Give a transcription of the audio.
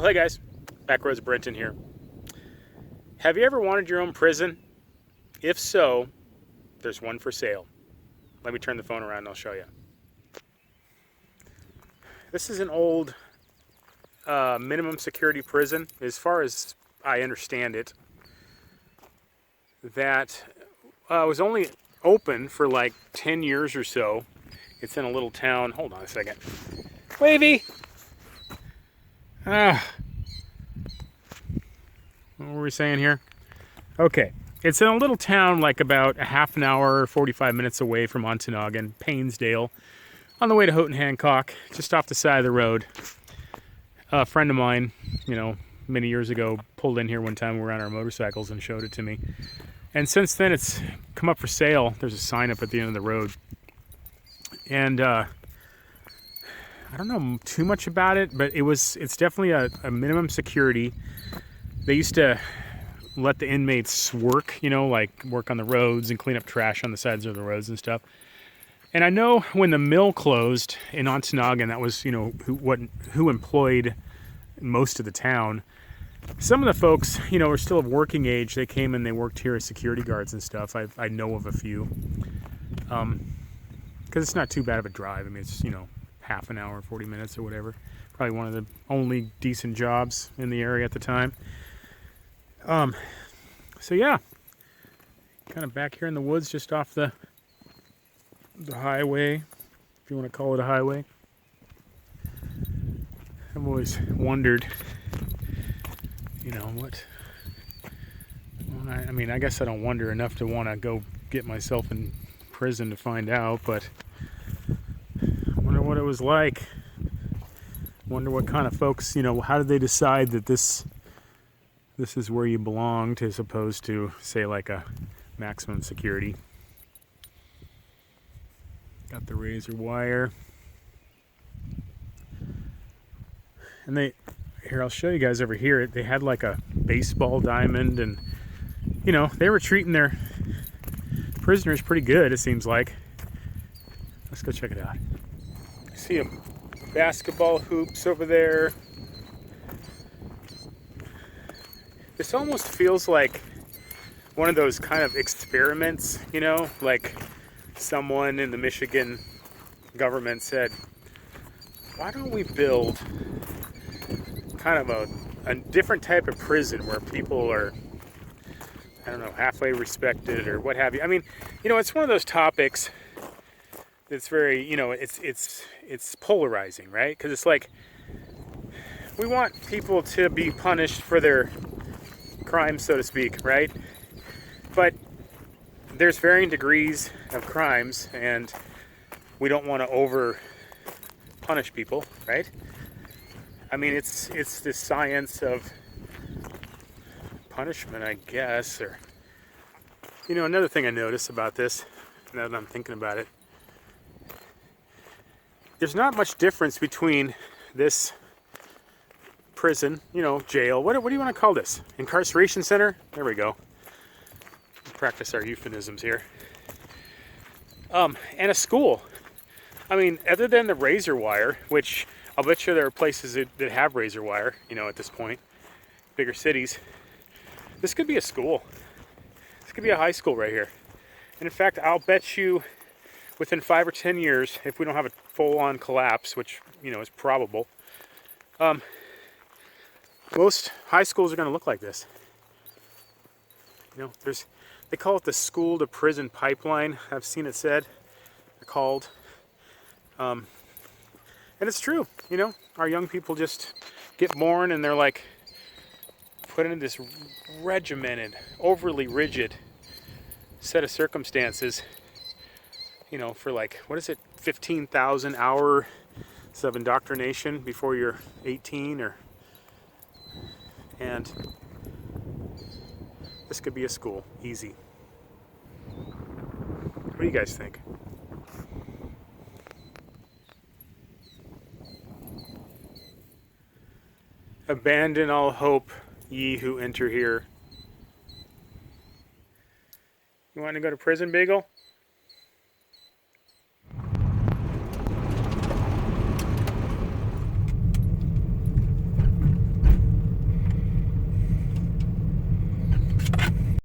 Well, hey guys, Backroads Brenton here. Have you ever wanted your own prison? If so, there's one for sale. Let me turn the phone around and I'll show you. This is an old minimum security prison, as far as I understand it, that was only open for like 10 years or so. It's in a little town. Hold on a second. Wavey! What were we saying here? Okay. It's in a little town like about a half an hour, 45 minutes away from Ontonagon, Painesdale, on the way to Houghton Hancock, just off the side of the road. A friend of mine, many years ago, pulled in here one time. We were on our motorcycles and showed it to me. And since then, it's come up for sale. There's a sign up at the end of the road. And I don't know too much about it, but it's definitely a minimum security. They used to let the inmates work, like work on the roads and clean up trash on the sides of the roads and stuff. And I know when the mill closed in Ontonagon, that was, who employed most of the town. Some of the folks, are still of working age. They came and they worked here as security guards and stuff. I know of a few. Because it's not too bad of a drive. I mean, it's, half an hour, 40 minutes or whatever. Probably one of the only decent jobs in the area at the time. So yeah, kind of back here in the woods, just off the highway, if you want to call it a highway. I've always wondered, what, I guess I don't wonder enough to want to go get myself in prison to find out, but I wonder what it was like. Wonder what kind of folks, how did they decide that this is where you belonged as opposed to, say, like a maximum security. Got the razor wire. And here, I'll show you guys over here. They had like a baseball diamond and, they were treating their prisoners pretty good, it seems like. Let's go check it out. See a basketball hoops over there. This almost feels like one of those kind of experiments, like someone in the Michigan government said, why don't we build kind of a different type of prison where people are, halfway respected or what have you. I mean, it's one of those topics that's very, it's polarizing, right? Because it's like, we want people to be punished for their crimes, so to speak, right? But there's varying degrees of crimes, and we don't want to over punish people, right? I mean, it's the science of punishment, I guess. Or, another thing I notice about this, now that I'm thinking about it, there's not much difference between this prison, jail. What do you want to call this? Incarceration center? There we go. Practice our euphemisms here. And a school. I mean, other than the razor wire, which I'll bet you there are places that have razor wire, at this point, bigger cities. This could be a school. This could be a high school right here. And in fact, I'll bet you within 5 or 10 years, if we don't have a full-on collapse, which, is probable, most high schools are going to look like this. They call it the school to prison pipeline. I've seen it said, called. And it's true, our young people just get born and they're like put into this regimented, overly rigid set of circumstances, for like, 15,000 hours of indoctrination before you're 18 and this could be a school, easy. What do you guys think? Abandon all hope, ye who enter here. You want to go to prison, Beagle?